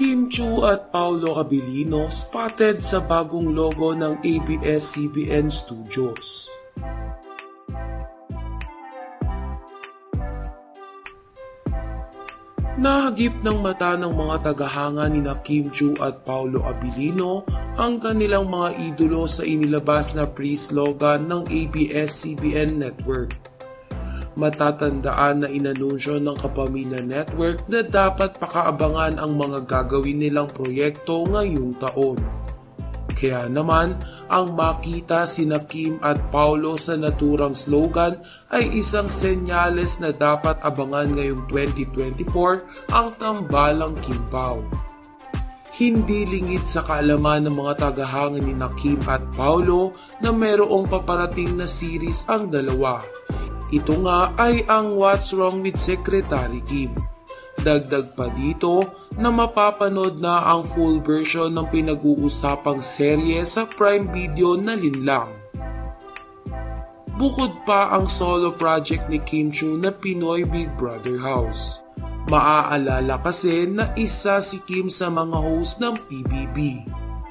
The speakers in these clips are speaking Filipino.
Kim Chiu at Paolo Abilino spotted sa bagong logo ng ABS-CBN Studios. Nahagip ng mata ng mga tagahanga nina Kim Chiu at Paolo Abilino ang kanilang mga idolo sa inilabas na pre-slogan ng ABS-CBN Network. Matatandaan na inanunsyo ng Kapamilya Network na dapat pakaabangan ang mga gagawin nilang proyekto ngayong taon. Kaya naman, ang makita sina Kim at Paolo sa naturang slogan ay isang senyales na dapat abangan ngayong 2024 ang tambalang Kim Pao. Hindi lingid sa kaalaman ng mga tagahanga ni Kim at Paolo na mayroong paparating na series ang dalawa. Ito nga ay ang What's Wrong with Secretary Kim. Dagdag pa dito na mapapanood na ang full version ng pinag-uusapang serye sa Prime Video na linlang. Bukod pa ang solo project ni Kim Chiu na Pinoy Big Brother House. Maaalala kasi na isa si Kim sa mga host ng PBB.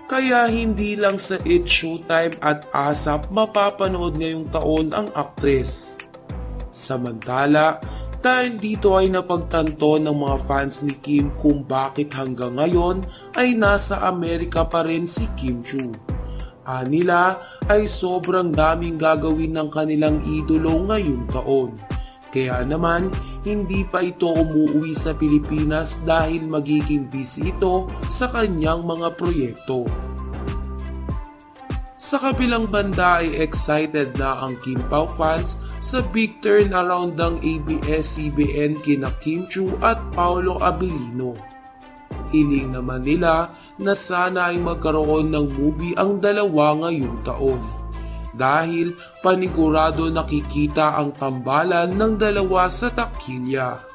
Kaya hindi lang sa It's Showtime at ASAP mapapanood ngayong taon ang aktres. Samantala, dahil dito ay napagtanto ng mga fans ni Kim kung bakit hanggang ngayon ay nasa Amerika pa rin si Kim Chiu. Anila ay sobrang daming gagawin ng kanilang idolo ngayong taon. Kaya naman, hindi pa ito umuwi sa Pilipinas dahil magiging busy ito sa kanyang mga proyekto. Sa kabilang banda ay excited na ang Kim Pao fans sa big turnaround ng ABS-CBN kina Kim Chiu at Paolo Abilino. Hiling naman nila na sana ay magkaroon ng movie ang dalawa ngayong taon. Dahil panigurado nakikita ang tambalan ng dalawa sa takilya.